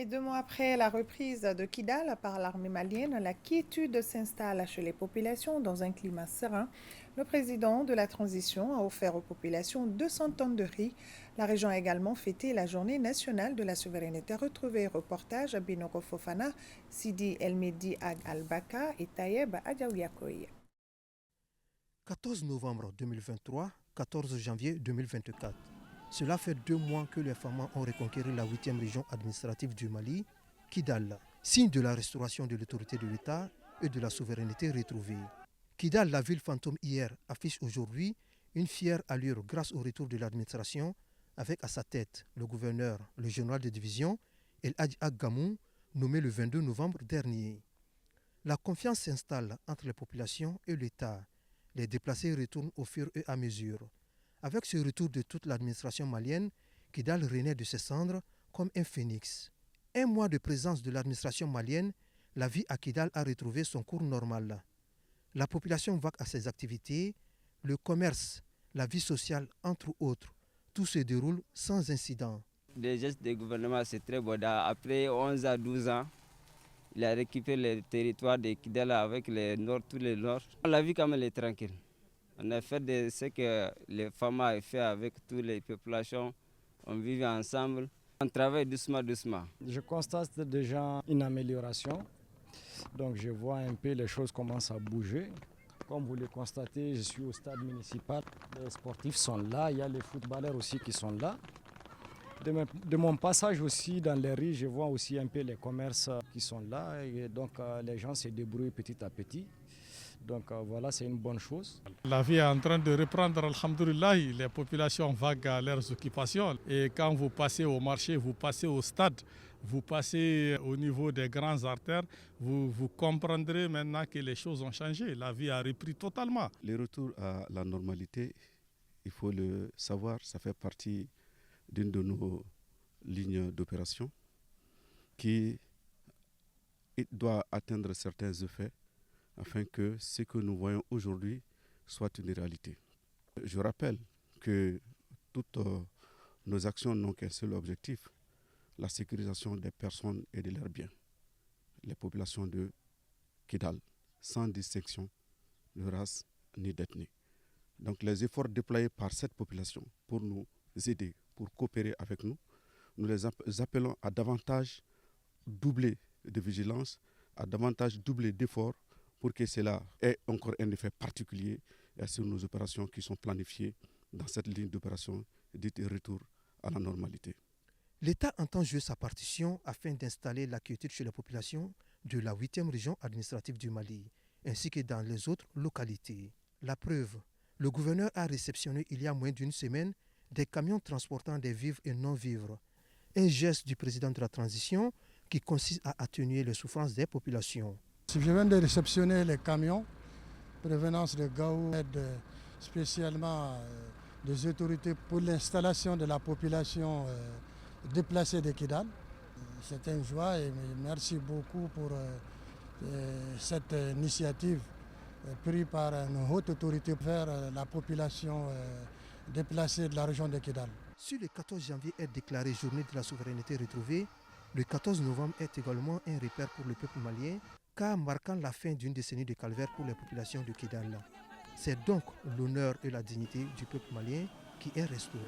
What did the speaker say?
Et 2 mois après la reprise de Kidal par l'armée malienne, la quiétude s'installe chez les populations dans un climat serein. Le président de la transition a offert aux populations 200 tonnes de riz. La région a également fêté la journée nationale de la souveraineté retrouvée. Reportage à Binoko Fofana, Sidi Elmedi Ag Al-Baka et Tayeb Adjaouyakoye. 14 novembre 2023, 14 janvier 2024. Cela fait 2 mois que les Famas ont reconquéri la 8e région administrative du Mali, Kidal, signe de la restauration de l'autorité de l'État et de la souveraineté retrouvée. Kidal, la ville fantôme hier, affiche aujourd'hui une fière allure grâce au retour de l'administration, avec à sa tête le gouverneur, le général de division, El Hadj Gamou, nommé le 22 novembre dernier. La confiance s'installe entre les populations et l'État. Les déplacés retournent au fur et à mesure. Avec ce retour de toute l'administration malienne, Kidal renaît de ses cendres comme un phénix. 1 mois de présence de l'administration malienne, la vie à Kidal a retrouvé son cours normal. La population vague à ses activités, le commerce, la vie sociale, entre autres. Tout se déroule sans incident. Les gestes du gouvernement, c'est très bon. Après 11 à 12 ans, il a récupéré le territoire de Kidal avec tous les Nord. La vie quand même est tranquille. On a fait de ce que les femmes ont fait avec toutes les populations. On vit ensemble. On travaille doucement, doucement. Je constate déjà une amélioration. Donc je vois un peu les choses commencent à bouger. Comme vous le constatez, je suis au stade municipal. Les sportifs sont là, il y a les footballeurs aussi qui sont là. De mon passage aussi dans les rues, je vois aussi un peu les commerces qui sont là. Et donc les gens se débrouillent petit à petit. Donc voilà, c'est une bonne chose. La vie est en train de reprendre, alhamdoulilah, les populations vaguent à leurs occupations. Et quand vous passez au marché, vous passez au stade, vous passez au niveau des grandes artères, vous comprendrez maintenant que les choses ont changé. La vie a repris totalement. Le retour à la normalité, il faut le savoir, ça fait partie d'une de nos lignes d'opération qui doit atteindre certains effets afin que ce que nous voyons aujourd'hui soit une réalité. Je rappelle que toutes nos actions n'ont qu'un seul objectif, la sécurisation des personnes et de leurs biens. Les populations de Kidal, sans distinction de race ni d'ethnie. Donc les efforts déployés par cette population pour nous aider, pour coopérer avec nous, nous les appelons à davantage doubler de vigilance, à davantage doubler d'efforts pour que cela ait encore un effet particulier sur nos opérations qui sont planifiées dans cette ligne d'opération dite retour à la normalité. L'État entend jouer sa partition afin d'installer la quiétude chez la population de la 8e région administrative du Mali, ainsi que dans les autres localités. La preuve, le gouverneur a réceptionné il y a moins d'une semaine des camions transportant des vivres et non-vivres. Un geste du président de la transition qui consiste à atténuer les souffrances des populations. Je viens de réceptionner les camions provenance de Gao, spécialement des autorités pour l'installation de la population déplacée de Kidal. C'est une joie et merci beaucoup pour cette initiative prise par nos hautes autorités vers la population déplacée de la région de Kidal. Si le 14 janvier est déclaré journée de la souveraineté retrouvée, le 14 novembre est également un repère pour le peuple malien, car marquant la fin d'une décennie de calvaire pour les populations de Kidal. C'est donc l'honneur et la dignité du peuple malien qui est restauré.